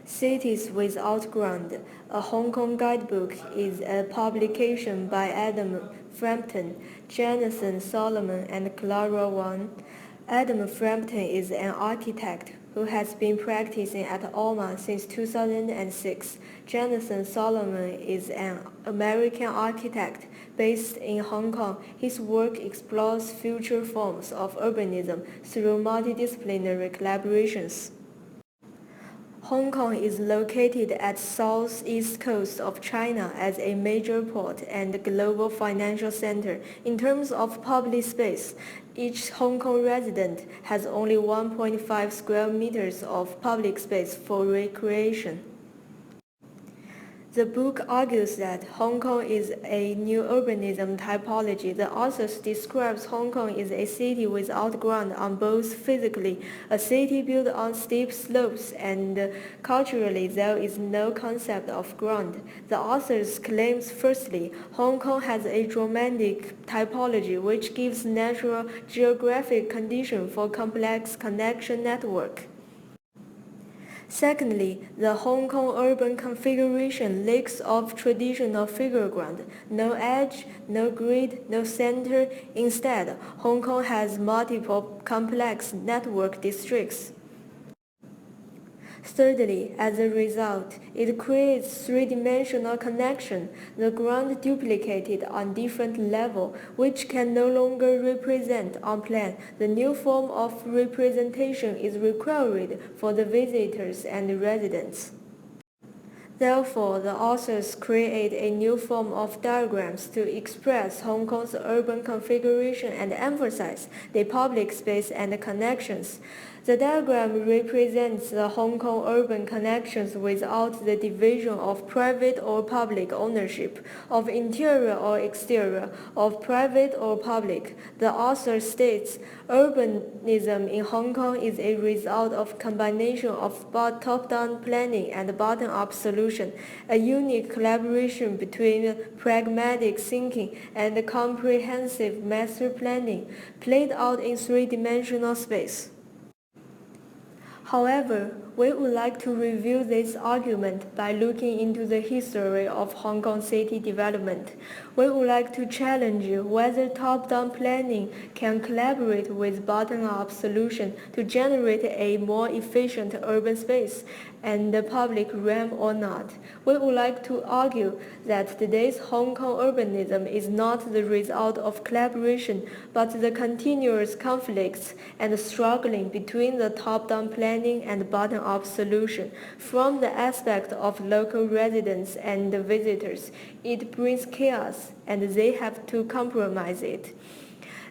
Cities Without Ground, a Hong Kong guidebook, is a publication by Adam Frampton, Jonathan Solomon, and Clara Wang. Adam Frampton is an architect who has been practicing at Alma since 2006. Jonathan Solomon is an American architect based in Hong Kong. His work explores future forms of urbanism through multidisciplinary collaborations. Hong Kong is located at southeast coast of China as a major port and global financial center. In terms of public space, each Hong Kong resident has only 1.5 square meters of public space for recreation. The book argues that Hong Kong is a new urbanism typology. The author describes Hong Kong as a city without ground on both physically, a city built on steep slopes, and culturally there is no concept of ground. The author claims firstly, Hong Kong has a romantic typology which gives natural geographic condition for complex connection network. Secondly, the Hong Kong urban configuration lacks of traditional figure ground, no edge, no grid, no center. Instead, Hong Kong has multiple complex network districts. Thirdly, as a result, it creates three-dimensional connection, the ground duplicated on different levels, which can no longer represent on plan. The new form of representation is required for the visitors and residents. Therefore, the authors create a new form of diagrams to express Hong Kong's urban configuration and emphasize the public space and connections. The diagram represents the Hong Kong urban connections without the division of private or public ownership, of interior or exterior, of private or public. The author states, urbanism in Hong Kong is a result of combination of top-down planning and bottom-up solution, a unique collaboration between pragmatic thinking and comprehensive master planning, played out in three-dimensional space. However, we would like to review this argument by looking into the history of Hong Kong city development. We would like to challenge whether top-down planning can collaborate with bottom-up solution to generate a more efficient urban space and the public realm or not. We would like to argue that today's Hong Kong urbanism is not the result of collaboration, but the continuous conflicts and struggling between the top-down planning and bottom-up solution. From the aspect of local residents and visitors, it brings chaos, and they have to compromise it.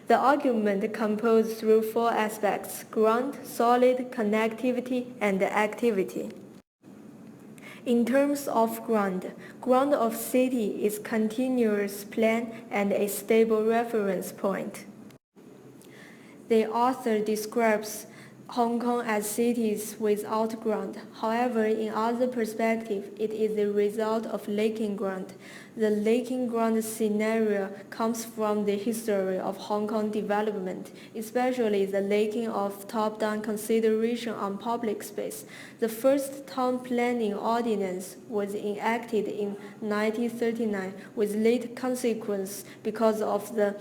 The argument composed through four aspects: ground, solid, connectivity, and activity. In terms of ground of city is continuous plan and a stable reference point. The author describes Hong Kong as cities without ground. However, in other perspective, it is the result of lacking ground. The lacking ground scenario comes from the history of Hong Kong development, especially the lacking of top-down consideration on public space. The first town planning ordinance was enacted in 1939 with late consequence because of the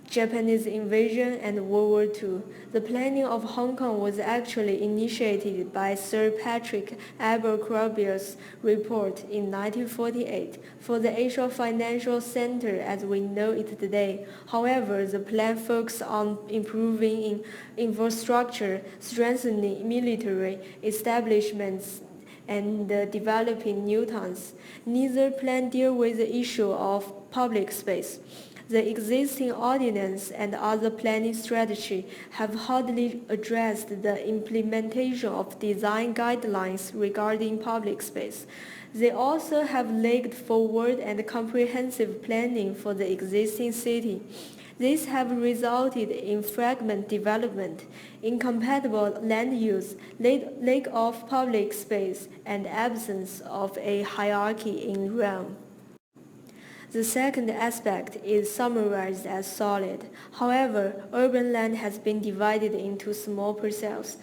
Japanese invasion and World War II. The planning of Hong Kong was actually initiated by Sir Patrick Abercrombie's report in 1948 for the Asia Financial Center as we know it today. However, the plan focused on improving infrastructure, strengthening military establishments, and developing new towns. Neither plan deal with the issue of public space. The existing ordinance and other planning strategy have hardly addressed the implementation of design guidelines regarding public space. They also have lagged forward and comprehensive planning for the existing city. These have resulted in fragment development, incompatible land use, lack of public space, and absence of a hierarchy in realm. The second aspect is summarized as solid. However, urban land has been divided into small parcels.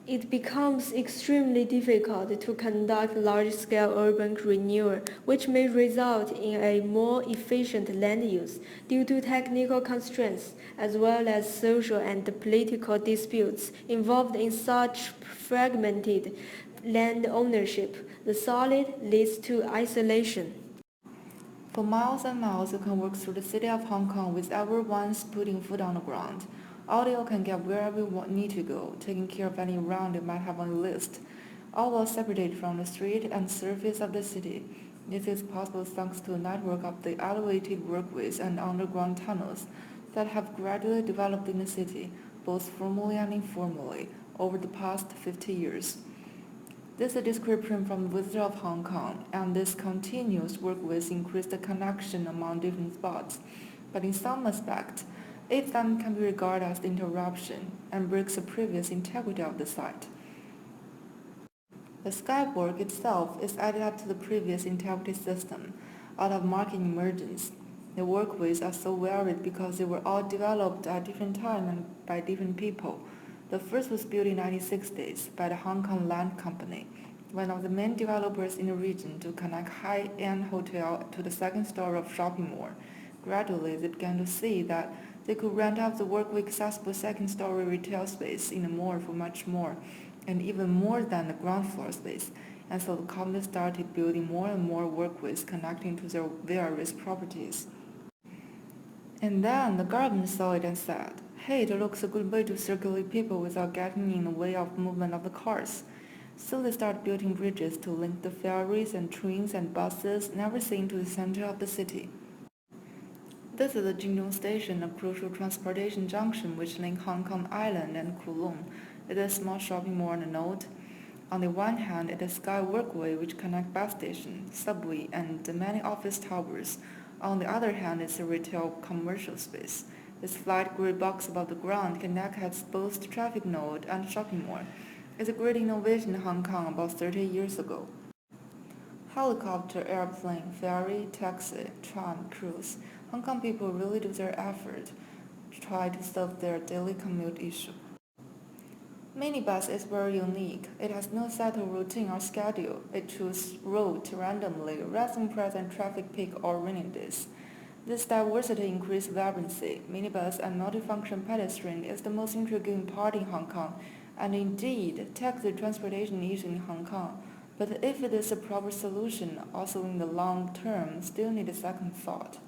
It becomes extremely difficult to conduct large-scale urban renewal, which may result in a more efficient land use due to technical constraints, as well as social and political disputes involved in such fragmented land ownership. The solid leads to isolation. For miles and miles, you can walk through the city of Hong Kong with everyone's putting foot on the ground. All you can get wherever you need to go, taking care of any round you might have on the list, all well separated from the street and surface of the city. This is possible thanks to a network of the elevated walkways and underground tunnels that have gradually developed in the city, both formally and informally, over the past 50 years. This is a description from the visitor of Hong Kong, and this continuous workways increase the connection among different spots. But in some aspect, each of them can be regarded as interruption and breaks the previous integrity of the site. The skywork itself is added up to the previous integrity system out of market emergence. The workways are so varied because they were all developed at different times and by different people. The first was built in 1960s by the Hong Kong Land Company, one of the main developers in the region, to connect high-end hotel to the second story of shopping mall. Gradually, they began to see that they could rent out the workway accessible second-story retail space in the mall for much more, and even more than the ground floor space. And so the company started building more and more workways connecting to their various properties. And then the government saw it and said, hey, it looks a good way to circulate people without getting in the way of movement of the cars. So they started building bridges to link the ferries and trains and buses and everything to the center of the city. This is the Jingdong Station, a crucial transportation junction which links Hong Kong Island and Kowloon. It is a small shopping mall on the node. On the one hand, it is Sky Workway which connects bus station, subway, and many office towers. On the other hand, it's a retail commercial space. This flat gray box above the ground connects both the traffic node and shopping mall. It's a great innovation in Hong Kong about 30 years ago. Helicopter, airplane, ferry, taxi, tram, cruise. Hong Kong people really do their effort to try to solve their daily commute issue. Minibus is very unique. It has no settled routine or schedule. It chooses route randomly, rather than present traffic peak or rainy days. This diversity increases vibrancy. Minibus and multifunction pedestrian is the most intriguing part in Hong Kong, and indeed tackles the transportation issue in Hong Kong. But if it is a proper solution, also in the long term, still need a second thought.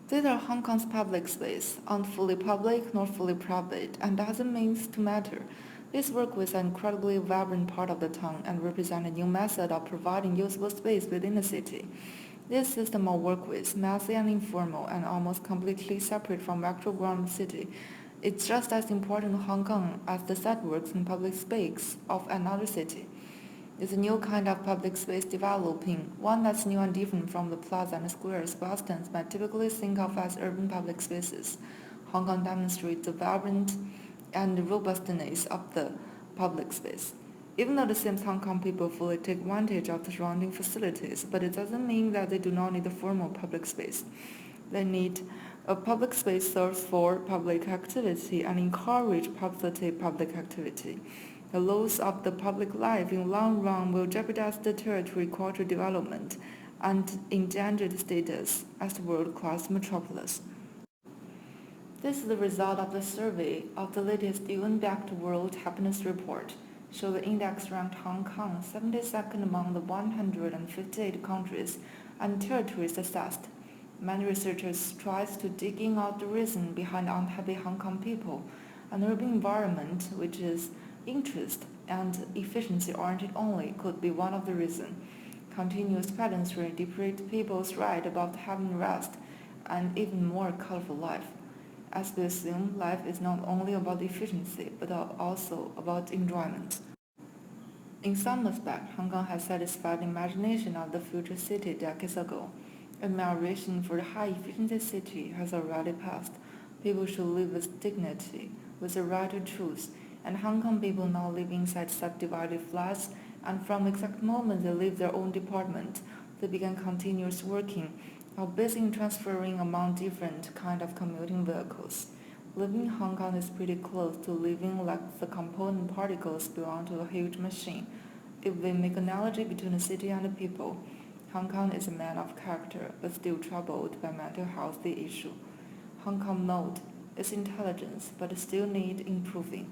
These are Hong Kong's public space, aren't fully public nor fully private, and doesn't mean to matter. These workways are an incredibly vibrant part of the town and represent a new method of providing usable space within the city. This system of workways, messy and informal and almost completely separate from actual ground city, is just as important to Hong Kong as the setworks and public space of another city. It's a new kind of public space developing, one that's new and different from the plaza and squares Bostons might typically think of as urban public spaces. Hong Kong demonstrates the vibrant and robustness of the public space. Even though the same Hong Kong people fully take advantage of the surrounding facilities, but it doesn't mean that they do not need a formal public space. They need a public space serves for public activity and encourage positive public activity. The loss of the public life in long run will jeopardize the territory cultural development and endanger the status as a world-class metropolis. This is the result of the survey of the latest UN-backed World Happiness Report. So the index ranked Hong Kong 72nd among the 158 countries and territories assessed. Many researchers tried to dig in out the reason behind unhappy Hong Kong people. An urban environment which is interest and efficiency-oriented only could be one of the reasons. Continuous pedantry depraves people's right about having rest and even more colorful life. As we assume, life is not only about efficiency, but also about enjoyment. In some respect, Hong Kong has satisfied the imagination of the future city decades ago. Admiration for the high-efficiency city has already passed. People should live with dignity, with the right to choose, and Hong Kong people now live inside subdivided flats, and from the exact moment they leave their own department, they begin continuous working, or busy in transferring among different kind of commuting vehicles. Living in Hong Kong is pretty close to living like the component particles belong to a huge machine. If we make an analogy between the city and the people, Hong Kong is a man of character, but still troubled by mental health issue. Hong Kong note its intelligence, but still need improving.